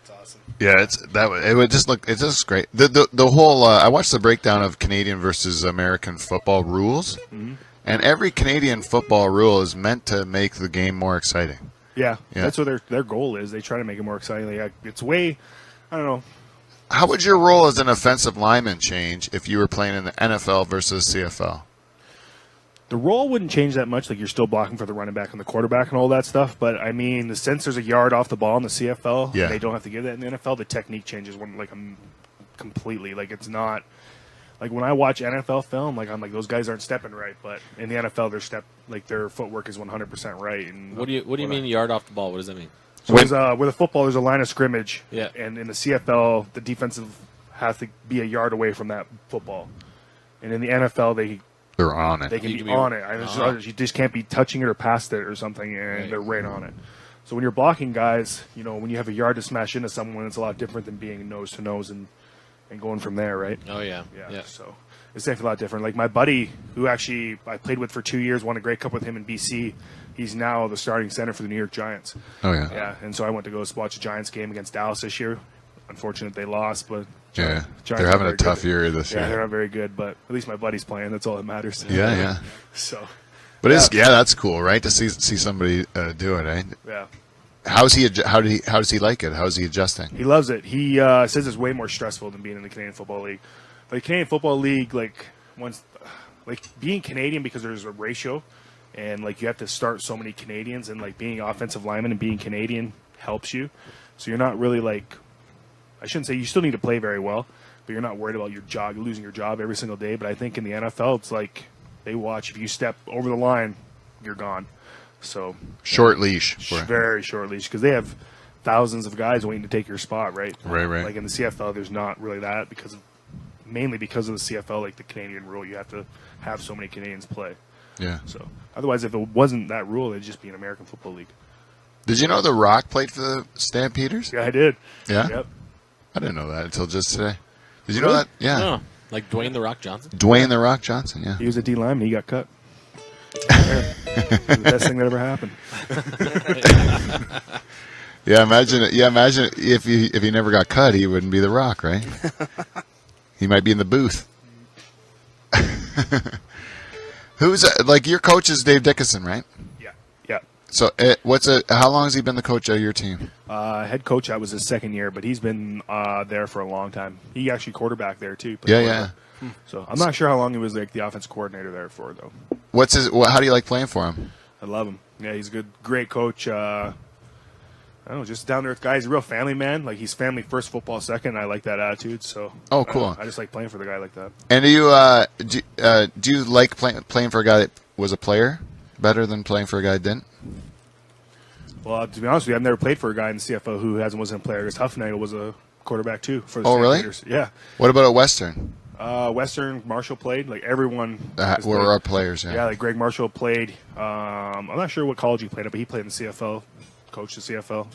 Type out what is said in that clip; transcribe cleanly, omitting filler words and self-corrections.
It's awesome. Yeah, it just great. The whole I watched the breakdown of Canadian versus American football rules, and every Canadian football rule is meant to make the game more exciting. Yeah, that's what their goal is. They try to make it more exciting. Like, it's way, I don't know. How would your role as an offensive lineman change if you were playing in the NFL versus CFL? The role wouldn't change that much. Like, you're still blocking for the running back and the quarterback and all that stuff. But, I mean, the sense there's a yard off the ball in the CFL, they don't have to give that in the NFL. The technique changes completely. Like, it's not – like, when I watch NFL film, like, I'm like, those guys aren't stepping right. But in the NFL, their footwork is 100% right. And what do you mean yard off the ball? What does that mean? So with a football, there's a line of scrimmage. Yeah. And in the CFL, the defensive has to be a yard away from that football. And in the NFL, they're on it. They can be on it. You just can't be touching it or past it or something, and they're right on it. So when you're blocking guys, when you have a yard to smash into someone, it's a lot different than being nose to nose and going from there, right? Oh, yeah. So it's definitely a lot different. Like my buddy, who actually I played with for 2 years, won a Grey Cup with him in BC. He's now the starting center for the New York Giants. Oh, yeah. Yeah, and so I went to go watch a Giants game against Dallas this year. Unfortunate they lost, but Giants they're having a tough year this year. Yeah, they're not very good, but at least my buddy's playing. That's all that matters. Yeah. So, but that's cool, right? To see somebody do it, eh? Yeah. How does he like it? How's he adjusting? He loves it. He says it's way more stressful than being in the Canadian Football League. Like Canadian Football League, being Canadian, because there's a ratio, and like you have to start so many Canadians, and like being offensive lineman and being Canadian helps you. So you're not really like, I shouldn't say you still need to play very well, but you're not worried about your job, losing your job every single day. But I think in the NFL, it's like they watch, if you step over the line, you're gone. So short leash, very short leash, because they have thousands of guys waiting to take your spot, right? Right. Like in the CFL, there's not really that mainly because of the CFL, like the Canadian rule, you have to have so many Canadians play. Yeah. So otherwise, if it wasn't that rule, it'd just be an American Football League. Did you know The Rock played for the Stampeders? Yeah, I did. Yeah. Yep. I didn't know that until just today. Did you know that? Yeah. No. Like Dwayne The Rock Johnson? Dwayne The Rock Johnson, yeah. He was a D lineman. He got cut. The best thing that ever happened. Imagine if he never got cut, he wouldn't be The Rock, right? He might be in the booth. Who's like your coach is Dave Dickinson, right? Yeah. So how long has he been the coach of your team? Head coach, that was his second year, but he's been there for a long time. He actually quarterbacked there too. Yeah. So I'm not sure how long he was like the offensive coordinator there for, though. How do you like playing for him? I love him. Yeah, he's a great coach. I don't know, just down to earth guy. He's a real family man. Like he's family first, football second. I like that attitude. So cool. I just like playing for the guy like that. And do you like playing for a guy that was a player better than playing for a guy that didn't? Well, to be honest with you, I've never played for a guy in the CFL who wasn't a player. Because Huffnagel was a quarterback too for the Stampeders. Really? Yeah. What about at Western? Western, Marshall played. Like everyone were our players. Yeah. Yeah, like Greg Marshall played. I'm not sure what college he played at, but he played in the CFL. Coached the CFL.